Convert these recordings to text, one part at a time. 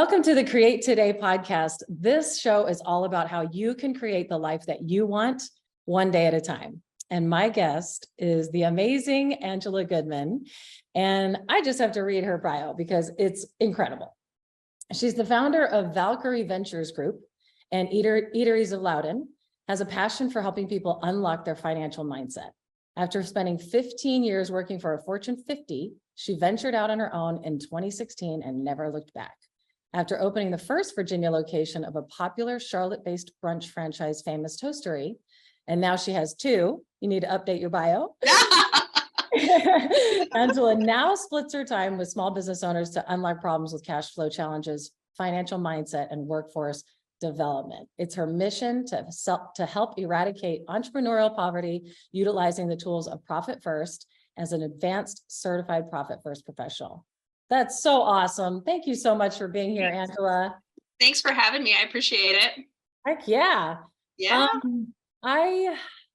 Welcome to the Create Today podcast. This show is all about how you can create the life that you want one day at a time. And my guest is the amazing Angela Goodman. And I just have to read her bio because it's incredible. She's the founder of Valkyrie Ventures Group and Eateries of Loudoun, has a passion for helping people unlock their financial mindset. After spending 15 years working for a Fortune 50, she ventured out on her own in 2016 and never looked back. After opening the first Virginia location of a popular Charlotte-based brunch franchise, famous Toastery, and now she has two. You need to update your bio. Angela now splits her time with small business owners to unlock problems with cash flow challenges, financial mindset, and workforce development. It's her mission to help eradicate entrepreneurial poverty, utilizing the tools of Profit First as an advanced certified Profit First professional. That's so awesome. Thank you so much for being here, Angela. Thanks for having me. I appreciate it. Heck yeah. Yeah.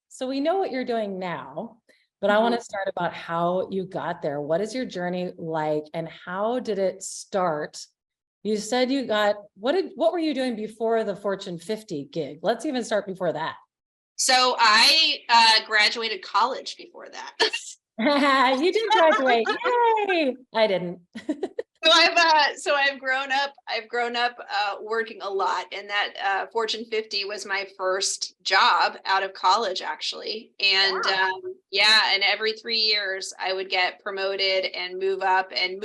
So we know what you're doing now, but I want to start about how you got there. What is your journey like and how did it start? You said you got, what were you doing before the Fortune 50 gig? Let's even start before that. So I graduated college before that. You did graduate. Yay! I didn't. So I've grown up working a lot, and that Fortune 50 was my first job out of college, actually. And Wow. and every 3 years I would get promoted and move up and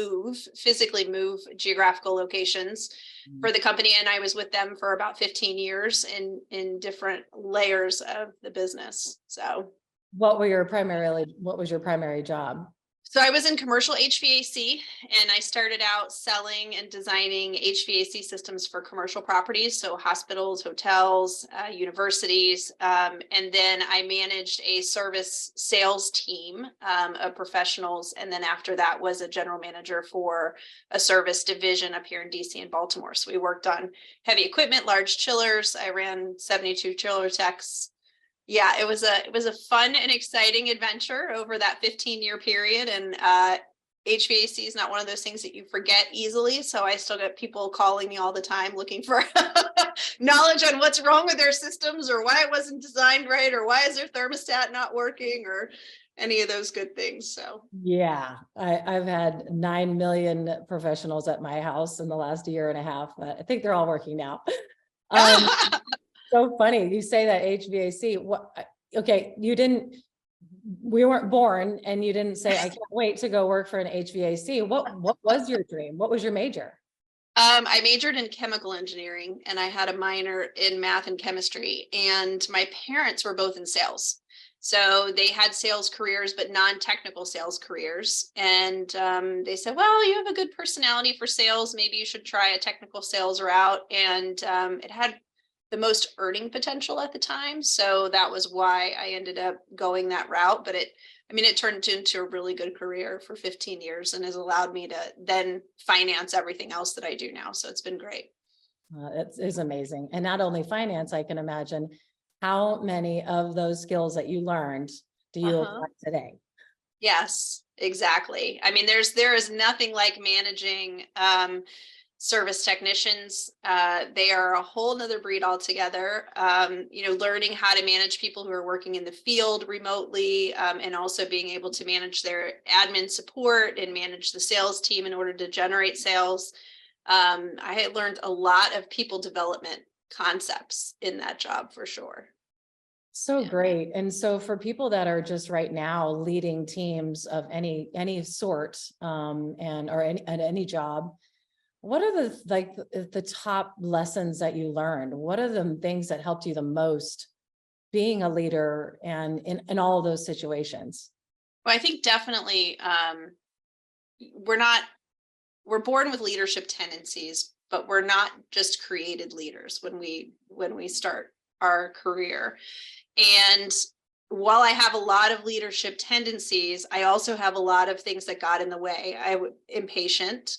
physically move geographical locations for the company. And I was with them for about 15 years in different layers of the business. So What was your primary job? So I was in commercial HVAC, and I started out selling and designing HVAC systems for commercial properties, so hospitals, hotels, universities, and then I managed a service sales team of professionals, and then after that was a general manager for a service division up here in DC and Baltimore. So we worked on heavy equipment, large chillers. I ran 72 chiller techs. Yeah, it was a fun and exciting adventure over that 15-year period. And HVAC is not one of those things that you forget easily. So I still get people calling me all the time looking for knowledge on what's wrong with their systems, or why it wasn't designed right, or why is their thermostat not working, or any of those good things. So yeah, I've had 9 million professionals at my house in the last year and a half. I think they're all working now. So funny you say that HVAC. Okay, we weren't born and you didn't say, I can't wait to go work for an HVAC. What was your dream? What was your major? I majored in chemical engineering, and I had a minor in math and chemistry, and my parents were both in sales. So they had sales careers, but non-technical sales careers. And they said, well, you have a good personality for sales. Maybe you should try a technical sales route. And it had the most earning potential at the time. So that was why I ended up going that route. But it turned into a really good career for 15 years and has allowed me to then finance everything else that I do now. So it's been great. It is amazing. And not only finance, I can imagine how many of those skills that you learned do you apply today? Yes, exactly. I mean, there is nothing like managing service technicians. They are a whole nother breed altogether. Learning how to manage people who are working in the field remotely, and also being able to manage their admin support and manage the sales team in order to generate sales. I had learned a lot of people development concepts in that job for sure. So great. And so for people that are just right now leading teams of any sort, at any job, what are the top lessons that you learned? What are the things that helped you the most being a leader and in all of those situations? Well, I think definitely we're born with leadership tendencies, but we're not just created leaders when we start our career. And while I have a lot of leadership tendencies, I also have a lot of things that got in the way. I'm impatient.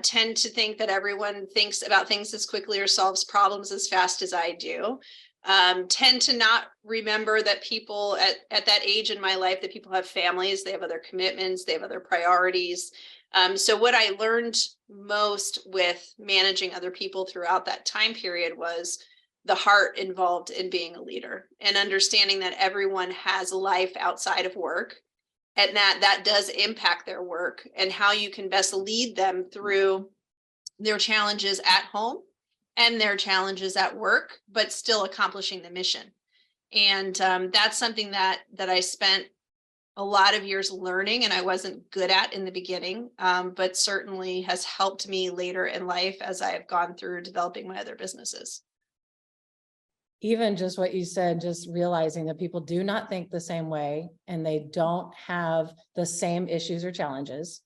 Tend to think that everyone thinks about things as quickly or solves problems as fast as I do. tend to not remember that people at that age in my life, that people have families, they have other commitments, they have other priorities. So what I learned most with managing other people throughout that time period was the heart involved in being a leader, and understanding that everyone has a life outside of work, and that does impact their work, and how you can best lead them through their challenges at home and their challenges at work, but still accomplishing the mission. And that's something that I spent a lot of years learning, and I wasn't good at in the beginning, but certainly has helped me later in life as I've gone through developing my other businesses. Even just what you said, just realizing that people do not think the same way, and they don't have the same issues or challenges,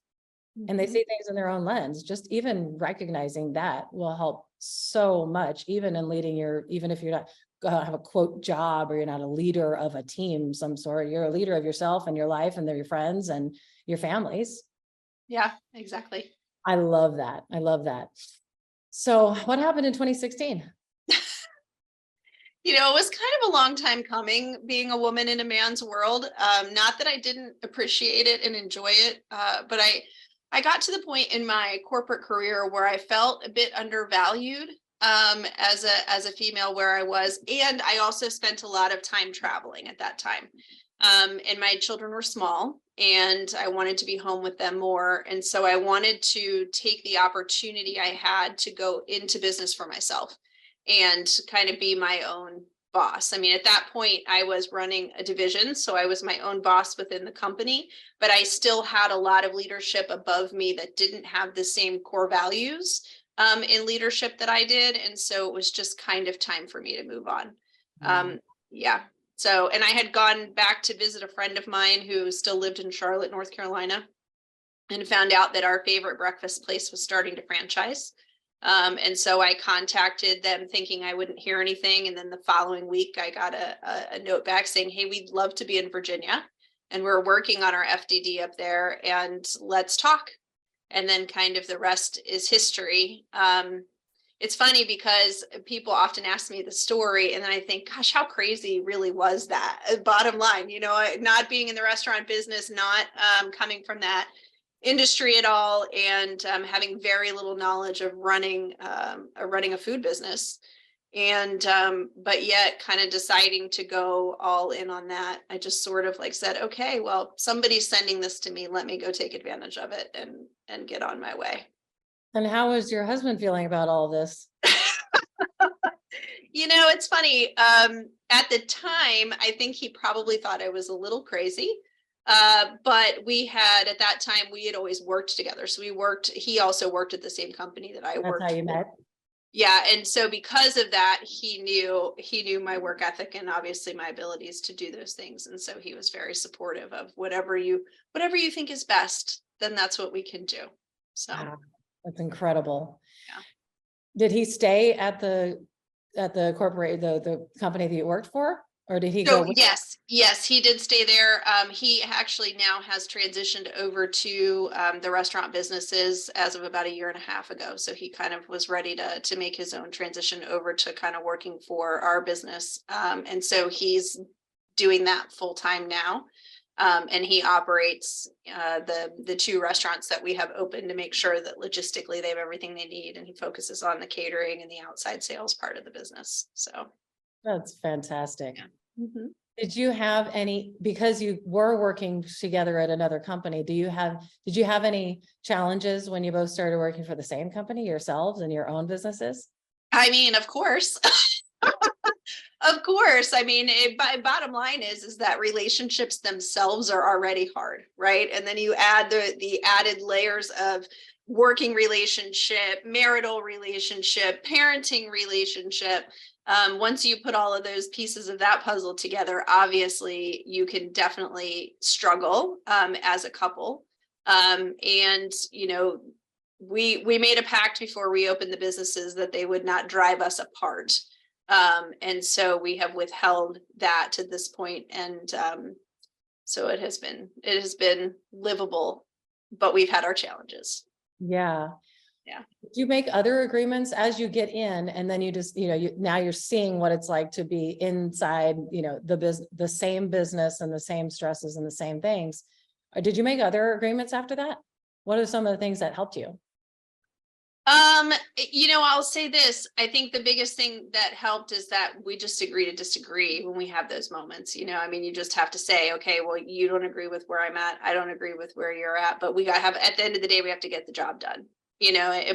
and they see things in their own lens. Just even recognizing that will help so much, even in leading even if you're not have a quote job, or you're not a leader of a team some sort, you're a leader of yourself and your life, and they're your friends and your families. Yeah, exactly. I love that. I love that. So what happened in 2016? It was kind of a long time coming, being a woman in a man's world. Not that I didn't appreciate it and enjoy it, but I got to the point in my corporate career where I felt a bit undervalued as a female where I was, and I also spent a lot of time traveling at that time. And my children were small, and I wanted to be home with them more, and so I wanted to take the opportunity I had to go into business for myself and kind of be my own boss. I mean, at that point, I was running a division, so I was my own boss within the company, but I still had a lot of leadership above me that didn't have the same core values in leadership that I did. And so it was just kind of time for me to move on. Yeah. So, and I had gone back to visit a friend of mine who still lived in Charlotte, North Carolina, and found out that our favorite breakfast place was starting to franchise. And so I contacted them thinking I wouldn't hear anything. And then the following week, I got a note back saying, hey, we'd love to be in Virginia, and we're working on our FDD up there, and let's talk. And then kind of the rest is history. It's funny because people often ask me the story, and then I think, gosh, how crazy really was that? Bottom line, not being in the restaurant business, not coming from that industry at all, and having very little knowledge of running a food business, and but yet kind of deciding to go all in on that. I just sort of said, okay, well, somebody's sending this to me, let me go take advantage of it and get on my way. And how was your husband feeling about all this? It's funny. At the time, I think he probably thought I was a little crazy. But at that time, we had always worked together. So he also worked at the same company that I worked. That's how you met? Yeah. And so because of that, he knew my work ethic and obviously my abilities to do those things. And so he was very supportive of whatever you think is best, then that's what we can do. So wow, that's incredible. Yeah. Did he stay at the corporate, the company that you worked for? Or did he go? Yes, he did stay there. He actually now has transitioned over to the restaurant businesses as of about a year and a half ago. So he kind of was ready to make his own transition over to kind of working for our business. And so he's doing that full time now. And he operates the two restaurants that we have open to make sure that logistically they have everything they need. And he focuses on the catering and the outside sales part of the business. So that's fantastic. Yeah. Mm-hmm. Did you have any, because you were working together at another company, did you have any challenges when you both started working for the same company yourselves and your own businesses? I mean, of course. Of course. I mean, bottom line is that relationships themselves are already hard, right? And then you add the added layers of working relationship, marital relationship, parenting relationship. Once you put all of those pieces of that puzzle together, obviously you can definitely struggle as a couple. And we made a pact before we opened the businesses that they would not drive us apart. And so we have withheld that to this point, and so it has been livable, but we've had our challenges. Yeah. Do you make other agreements as you get in, and then you just, now you're seeing what it's like to be inside, the same business and the same stresses and the same things? Or did you make other agreements after that? What are some of the things that helped you? I'll say this. I think the biggest thing that helped is that we just agree to disagree when we have those moments. You just have to say, okay, well, you don't agree with where I'm at. I don't agree with where you're at, but we got to have, at the end of the day, we have to get the job done.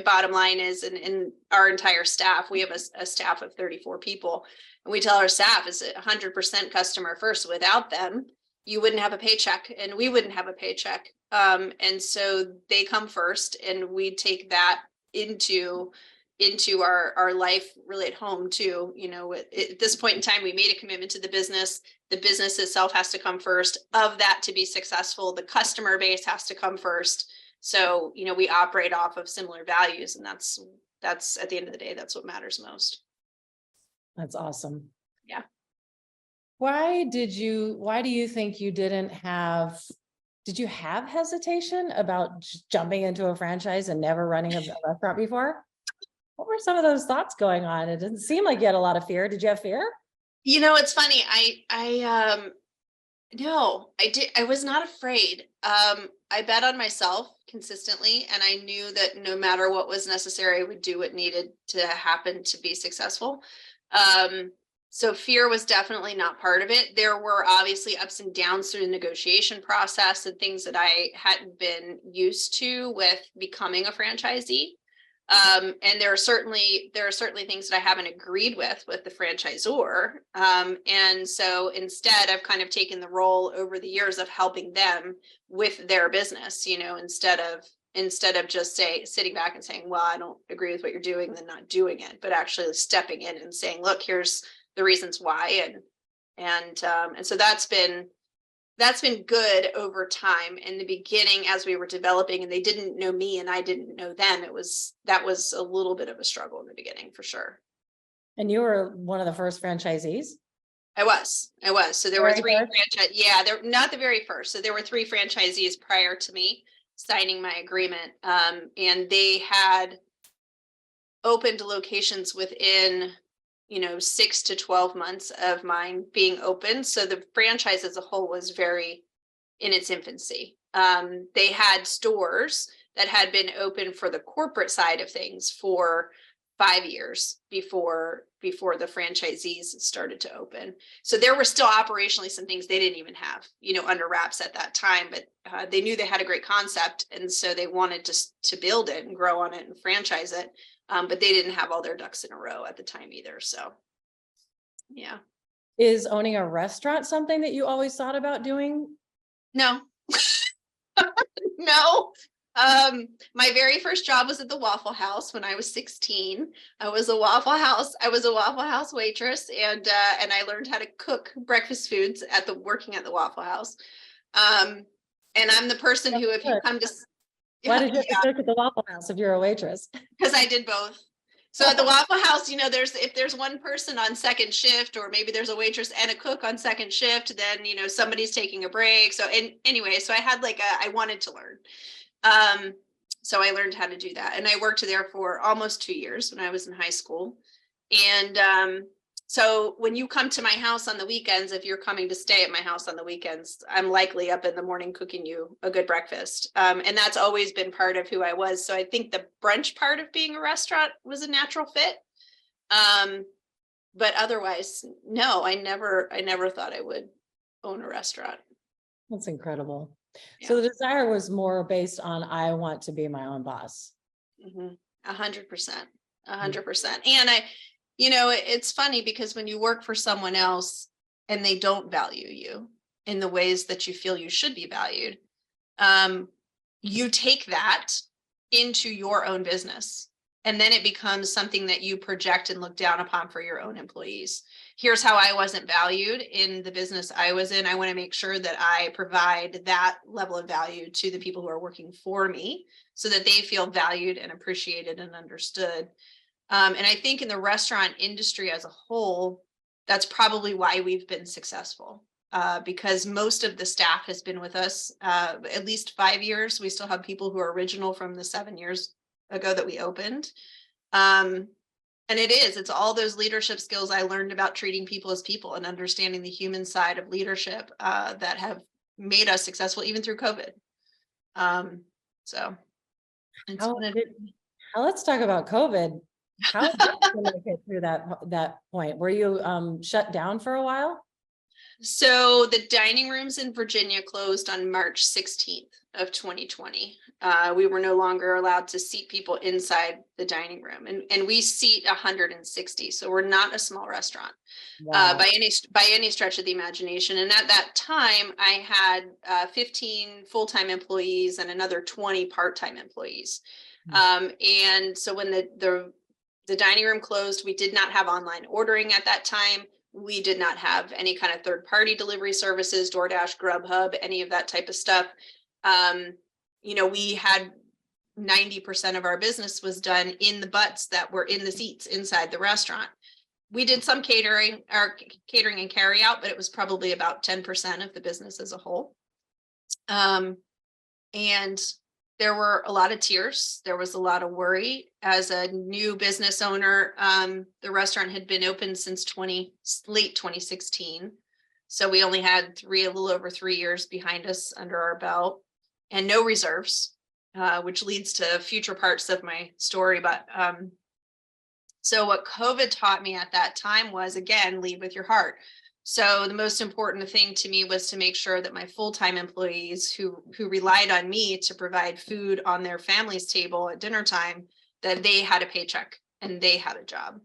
Bottom line is, in our entire staff, we have a staff of 34 people, and we tell our staff is 100% customer first. Without them, you wouldn't have a paycheck and we wouldn't have a paycheck. And so they come first, and we take that into our life really at home too. At this point in time, we made a commitment to the business itself has to come first. Of that to be successful, the customer base has to come first. So we operate off of similar values, and that's at the end of the day, that's what matters most. That's awesome. Yeah. Why do you think you did you have hesitation about jumping into a franchise and never running a restaurant before? What were some of those thoughts going on? It didn't seem like you had a lot of fear. Did you have fear? It's funny. No, I did. I was not afraid. I bet on myself consistently, and I knew that no matter what was necessary, I would do what needed to happen to be successful. So fear was definitely not part of it. There were obviously ups and downs through the negotiation process and things that I hadn't been used to with becoming a franchisee. And there are certainly things that I haven't agreed with the franchisor. And so instead, I've kind of taken the role over the years of helping them with their business, instead of just sitting back and saying, well, I don't agree with what you're doing, then not doing it, but actually stepping in and saying, look, here's the reasons why. And so that's been good over time. In the beginning, as we were developing and they didn't know me and I didn't know them, that was a little bit of a struggle in the beginning, for sure. And you were one of the first franchisees? I was. So there were three they're not the very first. So there were 3 franchisees prior to me signing my agreement. And they had opened locations within 6 to 12 months of mine being open. So the franchise as a whole was very in its infancy. They had stores that had been open for the corporate side of things for 5 years before the franchisees started to open. So there were still operationally some things they didn't even have, under wraps at that time, but they knew they had a great concept. And so they wanted to build it and grow on it and franchise it. But they didn't have all their ducks in a row at the time either. So, yeah. Is owning a restaurant something that you always thought about doing? No. No. My very first job was at the Waffle House when I was 16. I was a Waffle House waitress, and I learned how to cook breakfast foods working at the Waffle House. And I'm the person who, if you come to Why did you have to cook at the Waffle House if you're a waitress? Because I did both. So at the Waffle House, if there's one person on second shift, or maybe there's a waitress and a cook on second shift, then, somebody's taking a break. So, and anyway, so I had I wanted to learn. So I learned how to do that. And I worked there for almost 2 years when I was in high school. And so when you come to my house on the weekends, if you're coming to stay at my house on the weekends, I'm likely up in the morning cooking you a good breakfast. And that's always been part of who I was. So I think the brunch part of being a restaurant was a natural fit. But otherwise, no, I never thought I would own a restaurant. That's incredible. Yeah. So the desire was more based on, I want to be my own boss. 100%. 100%. And it's funny because when you work for someone else and they don't value you in the ways that you feel you should be valued, you take that into your own business. And then it becomes something that you project and look down upon for your own employees. Here's how I wasn't valued in the business I was in. I want to make sure that I provide that level of value to the people who are working for me so that they feel valued and appreciated and understood. And I think in the restaurant industry as a whole, that's probably why we've been successful, because most of the staff has been with us at least 5 years. We still have people who are original from the 7 years ago that we opened. And it's all those leadership skills I learned about treating people as people and understanding the human side of leadership that have made us successful even through COVID. So it's How been did, let's talk about COVID. How did you make it through that point? Were you shut down for a while? So the dining rooms in Virginia closed on March 16th of 2020. We were no longer allowed to seat people inside the dining room, and we seat 160. So we're not a small restaurant by any stretch of the imagination. And at that time, I had 15 full-time employees and another 20 part-time employees. And so when the dining room closed, we did not have online ordering at that time. We did not have any kind of third-party delivery services, DoorDash, Grubhub, any of that type of stuff. We had 90% of our business was done in the butts that were in the seats inside the restaurant. We did some catering and carry out, but it was probably about 10% of the business as a whole. And there were a lot of tears. There was a lot of worry. As a new business owner, the restaurant had been open since late 2016. So we only had a little over 3 years behind us under our belt and no reserves, which leads to future parts of my story. But so what COVID taught me at that time was, again, lead with your heart. So the most important thing to me was to make sure that my full-time employees who relied on me to provide food on their family's table at dinner time, that they had a paycheck and they had a job.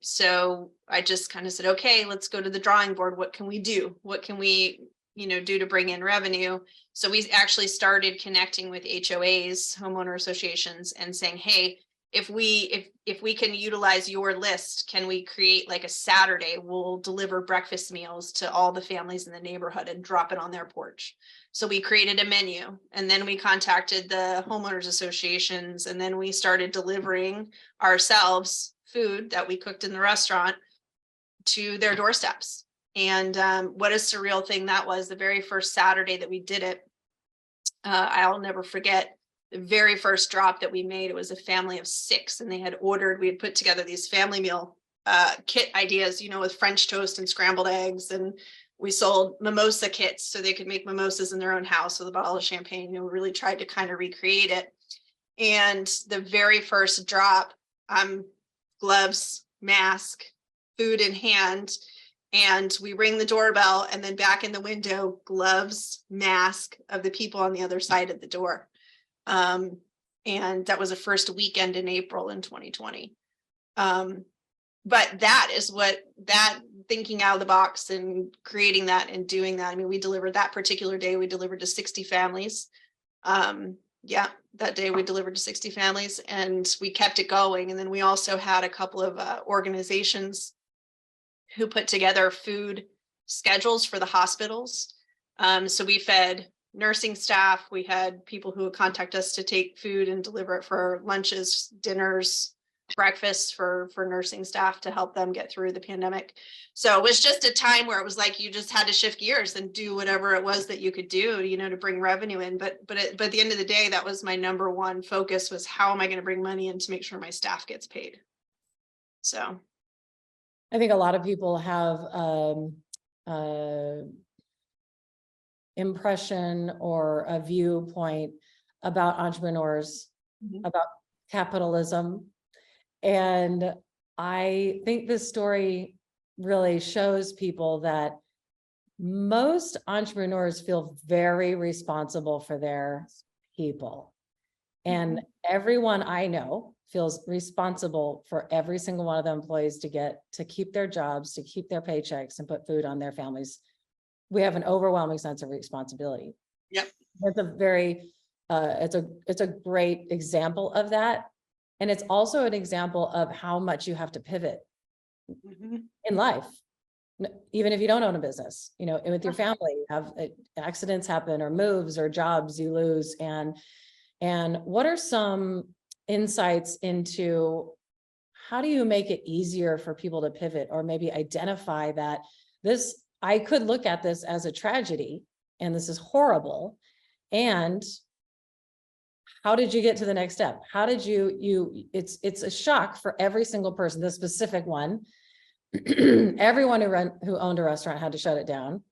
So I just kind of said, okay, let's go to the drawing board. What can we do? What can we, do to bring in revenue? So we actually started connecting with HOAs, homeowner associations, and saying, hey, if we can utilize your list, can we create like a Saturday? We'll deliver breakfast meals to all the families in the neighborhood and drop it on their porch. So we created a menu, and then we contacted the homeowners associations, and then we started delivering ourselves food that we cooked in the restaurant to their doorsteps. And what a surreal thing that was. The very first Saturday that we did it, I'll never forget. The very first drop that we made, it was a family of 6, and we had put together these family meal kit ideas, with French toast and scrambled eggs. And we sold mimosa kits so they could make mimosas in their own house with a bottle of champagne. We really tried to kind of recreate it. And the very first drop, gloves, mask, food in hand. And we ring the doorbell, and then back in the window, gloves, mask of the people on the other side of the door. And that was the first weekend in April in 2020. But that is that thinking out of the box and creating that and doing that. I mean, we delivered that particular day, we delivered to 60 families. That day we delivered to 60 families, and we kept it going. And then we also had a couple of organizations who put together food schedules for the hospitals. So we fed nursing staff. We had people who would contact us to take food and deliver it for lunches, dinners, breakfasts for nursing staff to help them get through the pandemic. So it was just a time where it was like you just had to shift gears and do whatever it was that you could do, to bring revenue in. But at the end of the day, that was my number one focus, was how am I going to bring money in to make sure my staff gets paid? So I think a lot of people have impression or a viewpoint about entrepreneurs, about capitalism. And I think this story really shows people that most entrepreneurs feel very responsible for their people. And everyone I know feels responsible for every single one of the employees to keep their jobs, to keep their paychecks, and put food on their families. We have an overwhelming sense of responsibility. Yep. It's a very, it's a great example of that. And it's also an example of how much you have to pivot in life. Even if you don't own a business, with your family, have accidents happen, or moves, or jobs you lose. And what are some insights into how do you make it easier for people to pivot, or maybe identify that I could look at this as a tragedy and this is horrible, and how did you get to the next step? How did it's a shock for every single person, the specific one. Everyone who owned a restaurant had to shut it down.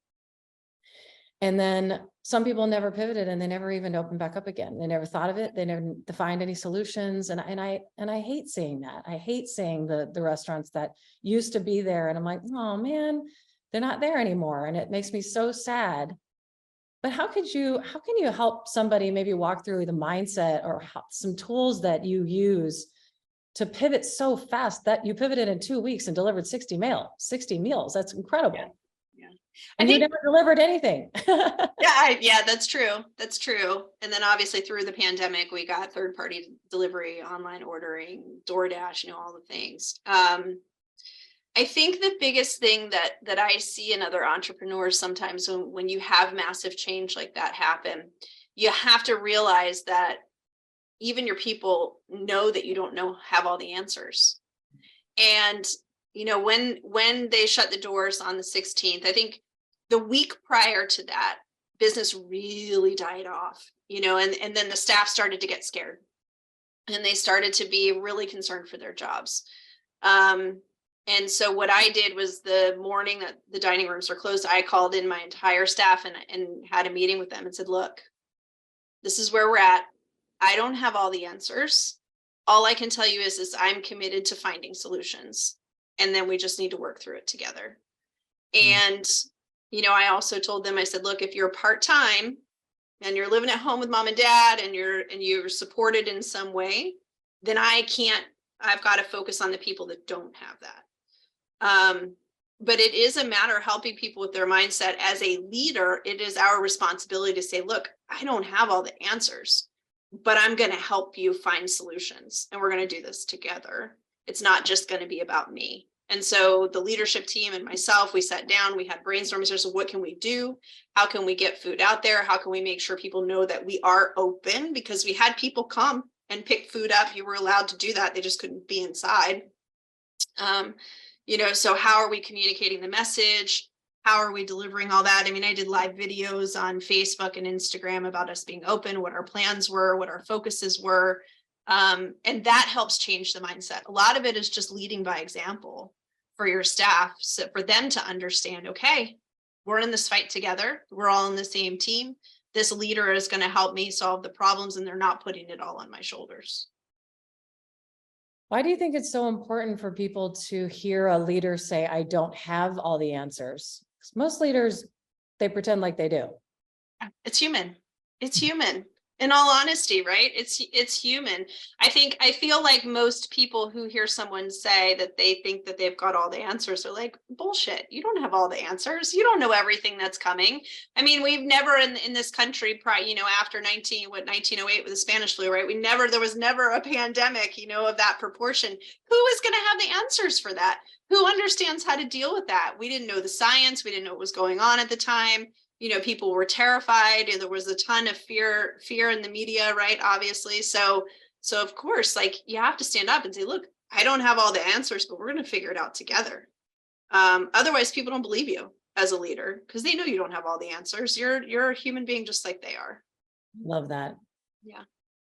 And then some people never pivoted and they never even opened back up again. They never thought of it. They never defined any solutions. And I hate seeing that. I hate seeing the restaurants that used to be there. And I'm like, oh man, they're not there anymore. And it makes me so sad. But how can you help somebody maybe walk through the mindset or some tools that you use to pivot so fast that you pivoted in 2 weeks and delivered 60 meals? That's incredible. Yeah. And you never delivered anything. Yeah, that's true. That's true. And then obviously through the pandemic, we got third-party delivery, online ordering, DoorDash, all the things. I think the biggest thing that I see in other entrepreneurs sometimes when you have massive change like that happen, you have to realize that even your people know that you don't have all the answers. And, when they shut the doors on the 16th, I think the week prior to that, business really died off, and then the staff started to get scared and they started to be really concerned for their jobs. And so what I did was the morning that the dining rooms were closed, I called in my entire staff and had a meeting with them and said, look, this is where we're at. I don't have all the answers. All I can tell you is I'm committed to finding solutions. And then we just need to work through it together. And, I also told them, I said, look, if you're part-time and you're living at home with mom and dad and you're supported in some way, then I've got to focus on the people that don't have that. But it is a matter of helping people with their mindset. As a leader, it is our responsibility to say, look, I don't have all the answers, but I'm going to help you find solutions. And we're going to do this together. It's not just going to be about me. And so the leadership team and myself, we sat down, we had brainstorming sessions. So what can we do? How can we get food out there? How can we make sure people know that we are open? Because we had people come and pick food up. You were allowed to do that. They just couldn't be inside. So how are we communicating the message? How are we delivering all that? I mean, I did live videos on Facebook and Instagram about us being open, what our plans were, what our focuses were. And that helps change the mindset. A lot of it is just leading by example for your staff, so for them to understand, okay, we're in this fight together. We're all in the same team. This leader is going to help me solve the problems and they're not putting it all on my shoulders. Why do you think it's so important for people to hear a leader say, I don't have all the answers? 'Cause most leaders, they pretend like they do. It's human. It's human. In all honesty, right? It's human. I feel like most people who hear someone say that they think that they've got all the answers are like, bullshit. You don't have all the answers. You don't know everything that's coming. I mean, we've never in this country, after 1908 with the Spanish flu, right? There was never a pandemic, of that proportion. Who is going to have the answers for that? Who understands how to deal with that? We didn't know the science. We didn't know what was going on at the time. People were terrified. There was a ton of fear in the media, right? Obviously. So of course, you have to stand up and say, look, I don't have all the answers, but we're going to figure it out together. Otherwise, people don't believe you as a leader because they know you don't have all the answers. You're a human being just like they are. Love that. Yeah.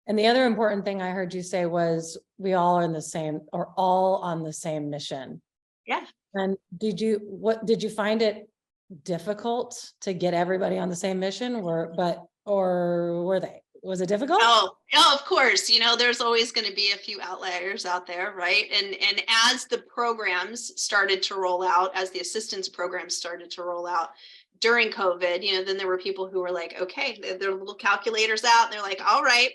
And the other important thing I heard you say was we all are all on the same mission. Yeah. And did you find it difficult to get everybody on the same mission, or were they? Was it difficult? Oh, of course. There's always going to be a few outliers out there, right? And as the programs started to roll out, as the assistance programs started to roll out during COVID, then there were people who were like, okay, their little calculators out, and they're like, all right,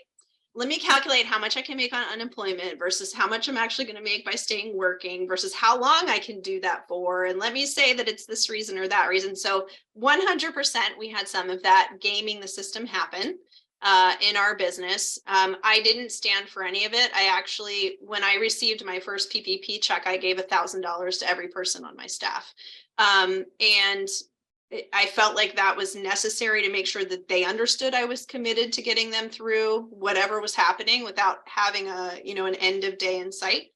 let me calculate how much I can make on unemployment versus how much I'm actually going to make by staying working versus how long I can do that for. And let me say that it's this reason or that reason. So 100%, we had some of that gaming the system happen in our business. I didn't stand for any of it. When I received my first PPP check, I gave $1,000 to every person on my staff. And I felt like that was necessary to make sure that they understood I was committed to getting them through whatever was happening without having an end of day in sight.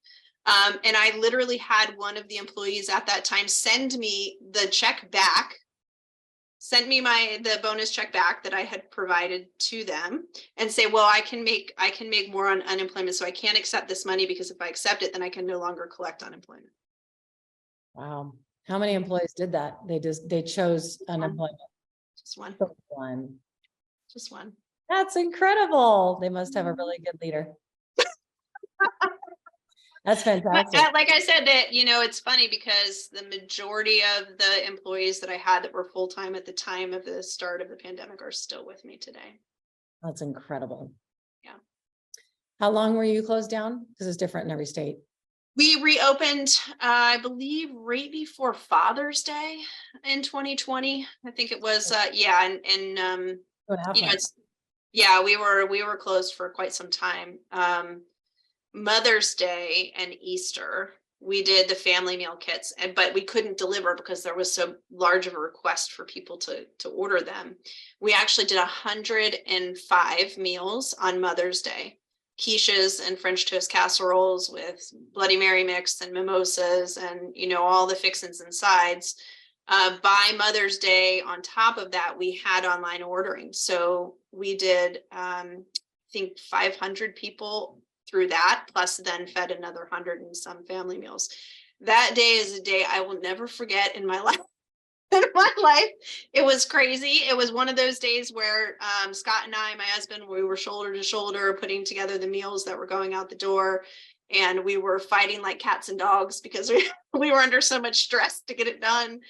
And I literally had one of the employees at that time send me the check back sent me the bonus check back that I had provided to them and say, well, I can make more on unemployment. So I can't accept this money because if I accept it, then I can no longer collect unemployment. Wow. How many employees did that? They chose unemployment. Just one. One. Just one. That's incredible. They must have a really good leader. That's fantastic. Like I said, that, it's funny because the majority of the employees that I had that were full-time at the time of the start of the pandemic are still with me today. That's incredible. Yeah. How long were you closed down? Because it's different in every state. We reopened, I believe, right before Father's Day in 2020. I think it was, we were closed for quite some time. Mother's Day and Easter, we did the family meal kits, but we couldn't deliver because there was so large of a request for people to order them. We actually did 105 meals on Mother's Day. Quiches and French toast casseroles with Bloody Mary mix and mimosas and, all the fixins and sides. By Mother's Day, on top of that, we had online ordering. So we did, I think 500 people through that, plus then fed another 100 and some family meals. That day is a day I will never forget in my life. It was crazy. It was one of those days where Scott and I, my husband, we were shoulder to shoulder putting together the meals that were going out the door. And we were fighting like cats and dogs because we were under so much stress to get it done.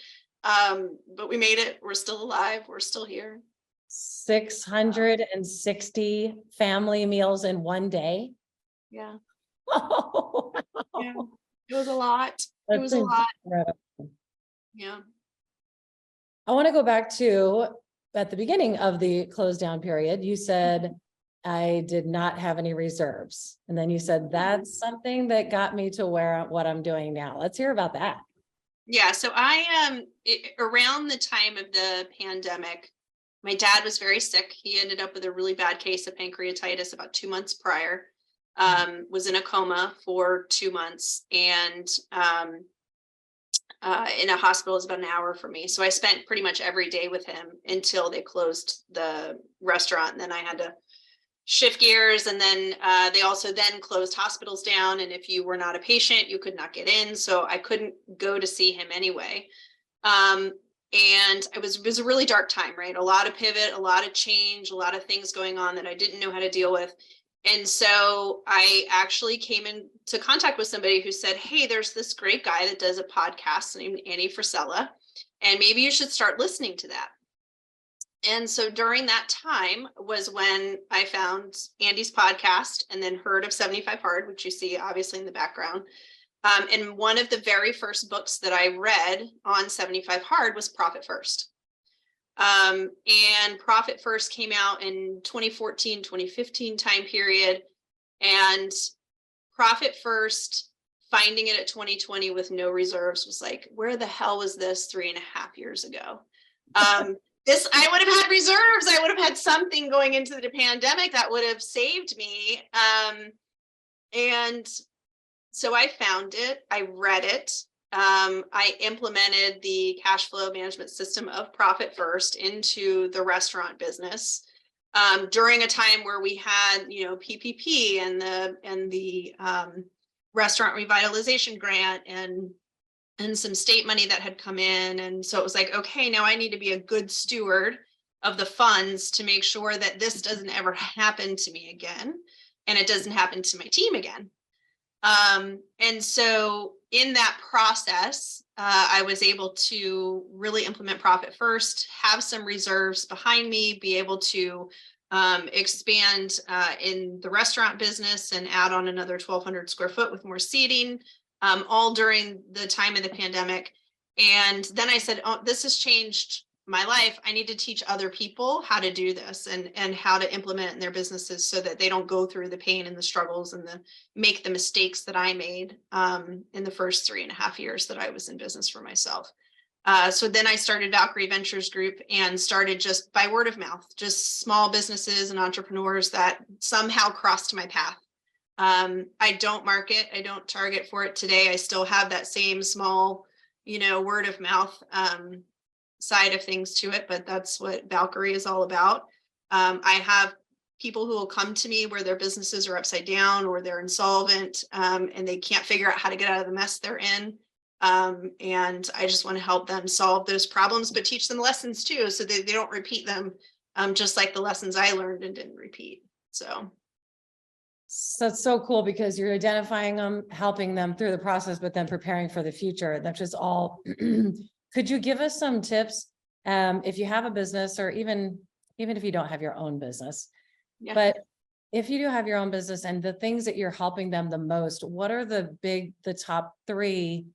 But we made it. We're still alive. We're still here. 660 family meals in one day. Yeah. Oh, Yeah. It was a lot. It was a lot. Yeah. I want to go back to at the beginning of the close down period. You said, I did not have any reserves. And then you said, that's something that got me to what I'm doing now. Let's hear about that. Yeah. So around the time of the pandemic, my dad was very sick. He ended up with a really bad case of pancreatitis about 2 months prior. Was in a coma for 2 months and in a hospital is about an hour for me. So I spent pretty much every day with him until they closed the restaurant. And then I had to shift gears. And then they also then closed hospitals down. And if you were not a patient, you could not get in. So I couldn't go to see him anyway. And it was a really dark time, right? A lot of pivot, a lot of change, a lot of things going on that I didn't know how to deal with. And so I actually came into contact with somebody who said, hey, there's this great guy that does a podcast named Andy Frisella, and maybe you should start listening to that. And so during that time was when I found Andy's podcast and then heard of 75 Hard, which you see obviously in the background. And one of the very first books that I read on 75 Hard was Profit First. And Profit First came out in 2014, 2015 time period. And Profit First, finding it at 2020 with no reserves was like, where the hell was this 3.5 years ago? I would have had reserves. I would have had something going into the pandemic that would have saved me. And so I found it, I read it. I implemented the cash flow management system of Profit First into the restaurant business during a time where we had, PPP and the restaurant revitalization grant and some state money that had come in. And so it was like, okay, now I need to be a good steward of the funds to make sure that this doesn't ever happen to me again, and it doesn't happen to my team again. And so in that process, I was able to really implement Profit First, have some reserves behind me, be able to expand in the restaurant business and add on another 1,200 square foot with more seating, all during the time of the pandemic. And then I said, oh, this has changed my life. I need to teach other people how to do this and how to implement it in their businesses so that they don't go through the pain and the struggles and make the mistakes that I made in the first 3.5 years that I was in business for myself. So then I started Valkyrie Ventures Group and started just by word of mouth, just small businesses and entrepreneurs that somehow crossed my path. I don't market, I don't target for it today. I still have that same small, word of mouth side of things to it, but that's what Valkyrie is all about. I have people who will come to me where their businesses are upside down or they're insolvent, and they can't figure out how to get out of the mess they're in. And I just want to help them solve those problems, but teach them lessons too, so they don't repeat them, just like the lessons I learned and didn't repeat. So it's so cool because you're identifying them, helping them through the process, but then preparing for the future. That's just all. Could you give us some tips, if you have a business, or even if you don't have your own business, yeah. but if you do have your own business and the things that you're helping them the most, what are the top 3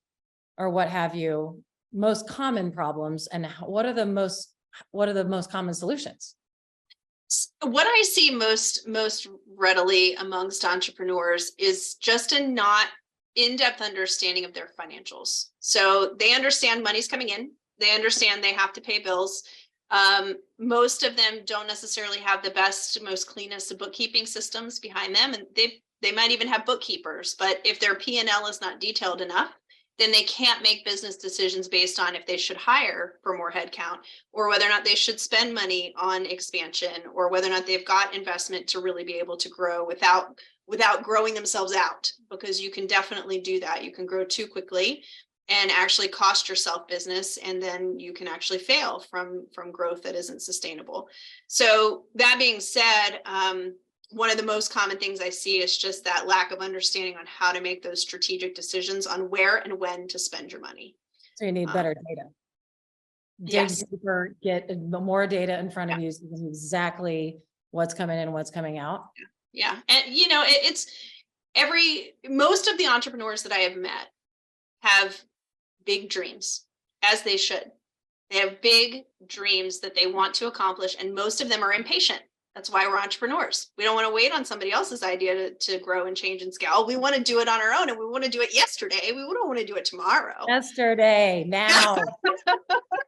or what have you, most common problems, and what are the most common solutions? What I see most readily amongst entrepreneurs is just a not in-depth understanding of their financials. So they understand money's coming in, they understand they have to pay bills. Most of them don't necessarily have the best, most cleanest of bookkeeping systems behind them, and they might even have bookkeepers, but if their P&L is not detailed enough, then they can't make business decisions based on if they should hire for more headcount, or whether or not they should spend money on expansion, or whether or not they've got investment to really be able to grow without growing themselves out, because you can definitely do that. You can grow too quickly and actually cost yourself business, and then you can actually fail from growth that isn't sustainable. So that being said, one of the most common things I see is just that lack of understanding on how to make those strategic decisions on where and when to spend your money. So you need better data. Yes. Dig deeper, get more data in front of you, so you know exactly what's coming in and what's coming out. Yeah. And it's most of the entrepreneurs that I have met have big dreams, as they should. They have big dreams that they want to accomplish, and most of them are impatient. That's why we're entrepreneurs. We don't want to wait on somebody else's idea to grow and change and scale. We want to do it on our own, and we want to do it yesterday. We don't want to do it tomorrow. Yesterday, now.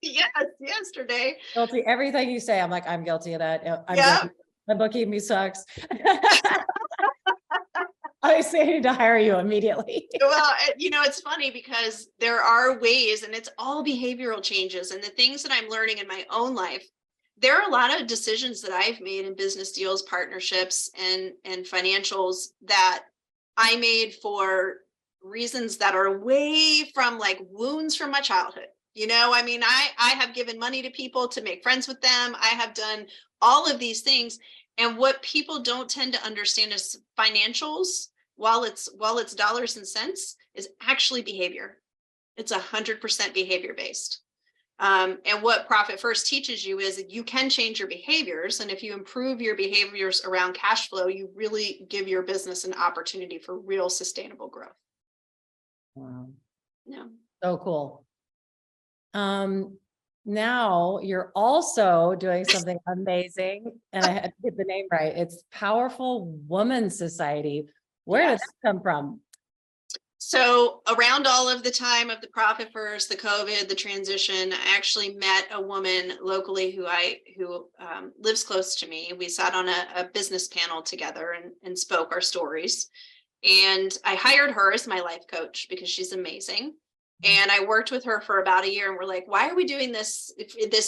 Yes, yesterday. Guilty. Everything you say, I'm like, I'm guilty of that. Yeah. My bookkeeping sucks. I say I need to hire you immediately. Well, it's funny because there are ways, and it's all behavioral changes, and the things that I'm learning in my own life. There are a lot of decisions that I've made in business deals, partnerships, and financials that I made for reasons that are way from like wounds from my childhood. I have given money to people to make friends with them. I have done all of these things. And what people don't tend to understand is financials, while it's dollars and cents, is actually behavior. It's 100% behavior based. And what Profit First teaches you is that you can change your behaviors. And if you improve your behaviors around cash flow, you really give your business an opportunity for real sustainable growth. Wow. Yeah. So cool. Now you're also doing something amazing, and I had to get the name right. It's Powerful Woman Society. Where did that come from? So around all of the time of the Profit First, the COVID, the transition, I actually met a woman locally who lives close to me. We sat on a business panel together and spoke our stories. And I hired her as my life coach because she's amazing. And I worked with her for about a year, and we're like, why are we doing this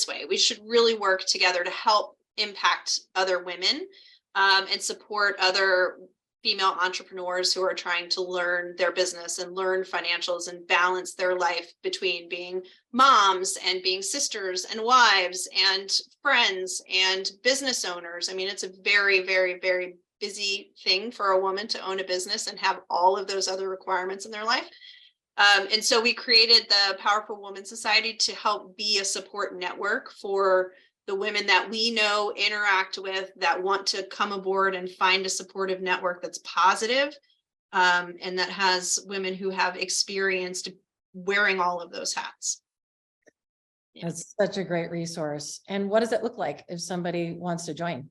way? We should really work together to help impact other women, and support other female entrepreneurs who are trying to learn their business and learn financials and balance their life between being moms and being sisters and wives and friends and business owners. I mean, it's a very, very, very busy thing for a woman to own a business and have all of those other requirements in their life. And so we created the Powerful Woman Society to help be a support network for the women that we know, interact with, that want to come aboard and find a supportive network that's positive, and that has women who have experienced wearing all of those hats. Yeah. That's such a great resource. And what does it look like if somebody wants to join?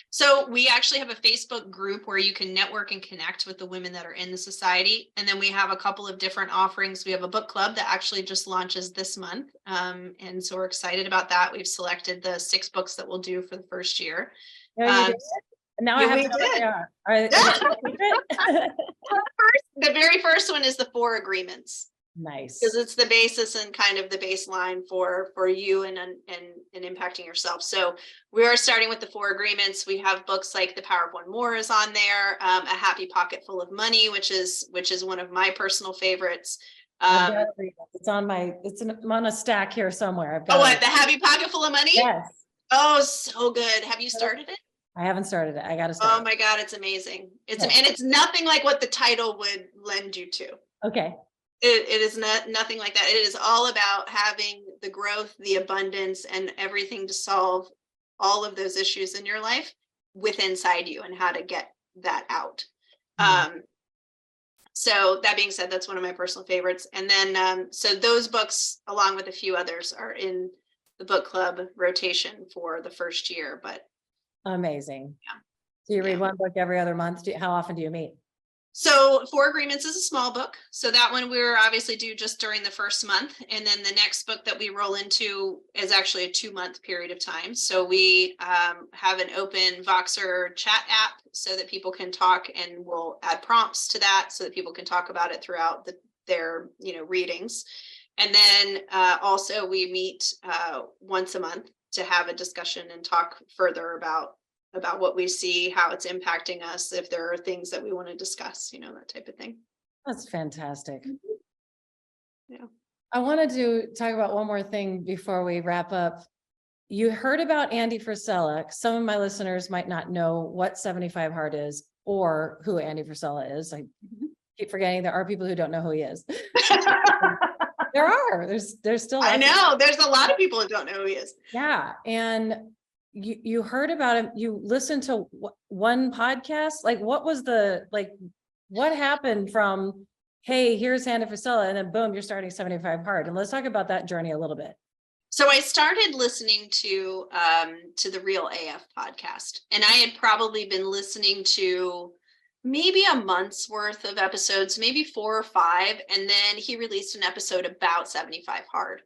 So we actually have a Facebook group where you can network and connect with the women that are in the society. And then we have a couple of different offerings. We have a book club that actually just launches this month. And so we're excited about that. We've selected the 6 books that we'll do for the first year. Now I have to know what they are. Are they The very first one is the 4 Agreements. Nice. because it's the basis and kind of the baseline for you and impacting yourself. So we are starting with the 4 agreements. We have books like The Power of One More is on there, A Happy Pocket Full of Money, which is one of my personal favorites. I've got to read it. It's on I'm on a stack here somewhere. I've got what, The Happy Pocket Full of Money? Yes. Oh, so good. Have you started it? I haven't started it. I got to Oh start. my God, it's amazing. And Okay. it's nothing like what the title would lend you to. Okay. It is nothing like that. It is all about having the growth, the abundance, and everything to solve all of those issues in your life within inside you and how to get that out. So that being said, that's one of my personal favorites. And then, so those books, along with a few others, are in the book club rotation for the first year, but Amazing. Yeah. So you read one book every other month. How often do you meet? So 4 Agreements is a small book. So that one we're obviously do just during the first month. And then the next book that we roll into is actually a 2-month period of time. So we have an open Voxer chat app so that people can talk, and we'll add prompts to that so that people can talk about it throughout their readings. And then also we meet once a month to have a discussion and talk further about what we see, how it's impacting us, if there are things that we want to discuss, that type of thing. That's fantastic. Yeah. I wanted to talk about one more thing before we wrap up. You heard about Andy Frisella. Some of my listeners might not know what 75 Hard is or who Andy Frisella is. I keep forgetting there are people who don't know who he is. There's still. I know there's a lot of people who don't know who he is. Yeah. And you heard about him, you listened to one podcast, like what happened from, hey, here's Andy Frisella, and then boom, you're starting 75 Hard. And let's talk about that journey a little bit. So I started listening to the Real AF podcast, and I had probably been listening to maybe a month's worth of episodes, maybe 4 or 5. And then he released an episode about 75 Hard.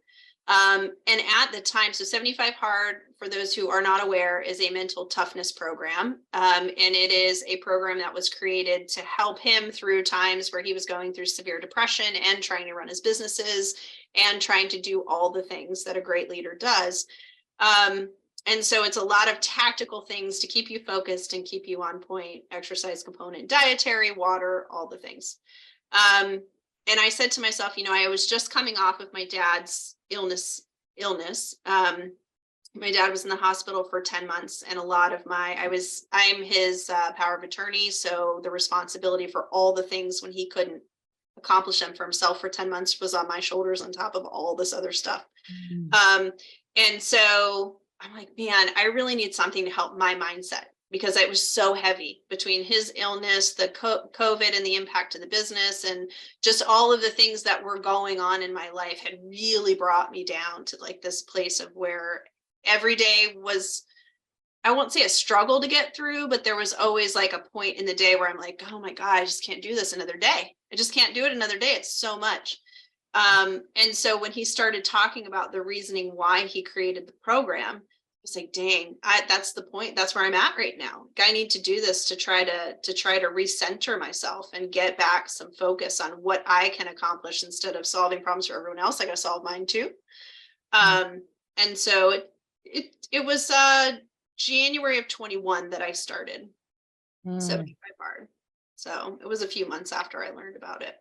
And at the time, so 75 Hard, for those who are not aware, is a mental toughness program. And it is a program that was created to help him through times where he was going through severe depression and trying to run his businesses and trying to do all the things that a great leader does. And so it's a lot of tactical things to keep you focused and keep you on point: exercise component, dietary, water, all the things. And I said to myself, I was just coming off of my dad's illness. My dad was in the hospital for 10 months, and a lot of I'm his power of attorney. So the responsibility for all the things when he couldn't accomplish them for himself for 10 months was on my shoulders, on top of all this other stuff. And so I'm like, man, I really need something to help my mindset, because it was so heavy between his illness, the COVID, and the impact to the business, and just all of the things that were going on in my life had really brought me down to like this place of where every day was, I won't say a struggle to get through, but there was always like a point in the day where I'm like, oh my God, I just can't do this another day. I just can't do it another day. It's so much. And so when he started talking about the reasoning why he created the program, I was like, dang, that's the point. That's where I'm at right now. I need to do this to try to recenter myself and get back some focus on what I can accomplish instead of solving problems for everyone else. I got to solve mine too. And so it was January of 21 that I started 75 Hard. So it was a few months after I learned about it.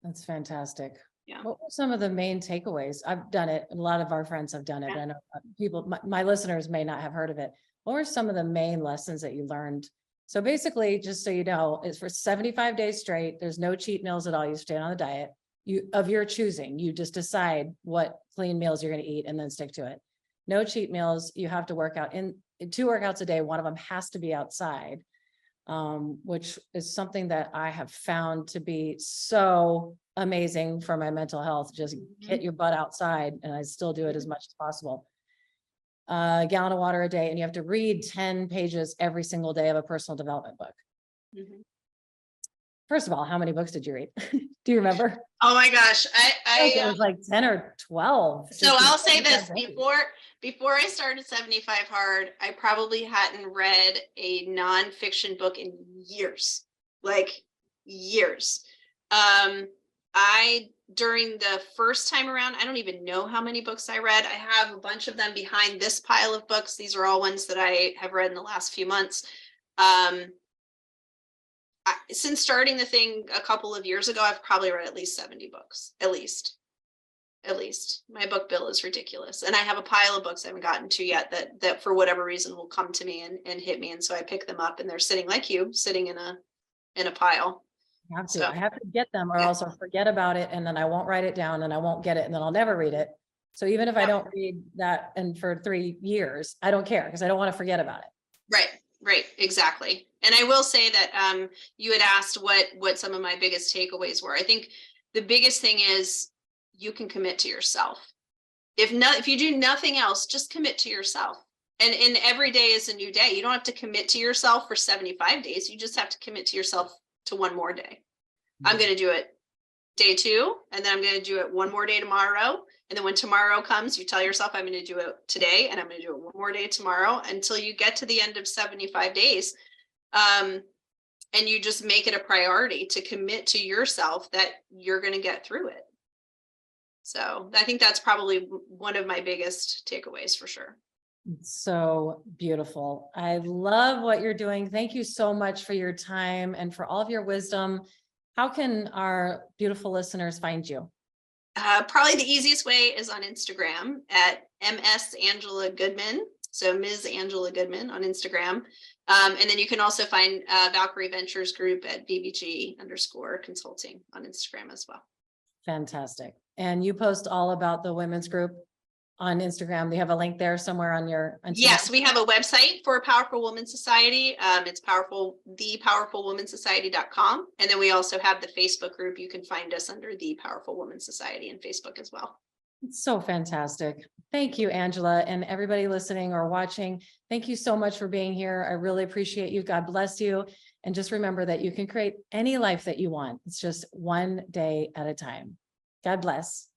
That's fantastic. Yeah. What were some of the main takeaways? I've done it. A lot of our friends have done it. Yeah. I know people, my listeners may not have heard of it. What were some of the main lessons that you learned? So basically, just so you know, it's for 75 days straight. There's no cheat meals at all. You stay on the diet of your choosing. You just decide what clean meals you're going to eat and then stick to it. No cheat meals. You have to work out in 2 workouts a day. One of them has to be outside, which is something that I have found to be so amazing for my mental health. Just get your butt outside, and I still do it as much as possible. A gallon of water a day, and you have to read 10 pages every single day of a personal development book. First of all, how many books did you read? Do you remember? Oh my gosh. It was like 10 or 12. So I'll say this, before I started 75 Hard, I probably hadn't read a nonfiction book in years, like years. I during the first time around, I don't even know how many books I read. I have a bunch of them behind this pile of books. These are all ones that I have read in the last few months. Since starting the thing a couple of years ago, I've probably read at least 70 books, at least. My book bill is ridiculous. And I have a pile of books I haven't gotten to yet that for whatever reason will come to me and hit me. And so I pick them up and they're sitting like you, sitting in a pile. I have to. I have to get them or else I'll forget about it and then I won't write it down and I won't get it and then I'll never read it. So even if I don't read that and for 3 years, I don't care because I don't want to forget about it. Right, exactly. And I will say that you had asked what some of my biggest takeaways were. I think the biggest thing is you can commit to yourself. If you do nothing else, just commit to yourself. And every day is a new day. You don't have to commit to yourself for 75 days. You just have to commit to yourself to one more day. I'm going to do it day 2, and then I'm going to do it one more day tomorrow. And then when tomorrow comes, you tell yourself, I'm going to do it today, and I'm going to do it one more day tomorrow until you get to the end of 75 days. And you just make it a priority to commit to yourself that you're going to get through it. So I think that's probably one of my biggest takeaways for sure. So beautiful. I love what you're doing. Thank you so much for your time and for all of your wisdom. How can our beautiful listeners find you? Probably the easiest way is on Instagram at MS Angela Goodman. So Ms. Angela Goodman on Instagram. And then you can also find Valkyrie Ventures Group at VVG_consulting on Instagram as well. Fantastic. And you post all about the women's group on Instagram. We have a link there somewhere on your Instagram. Yes, we have a website for Powerful Woman Society. It's thepowerfulwomansociety.com. And then we also have the Facebook group. You can find us under the Powerful Woman Society in Facebook as well. It's so fantastic. Thank you, Angela, and everybody listening or watching. Thank you so much for being here. I really appreciate you. God bless you. And just remember that you can create any life that you want. It's just one day at a time. God bless.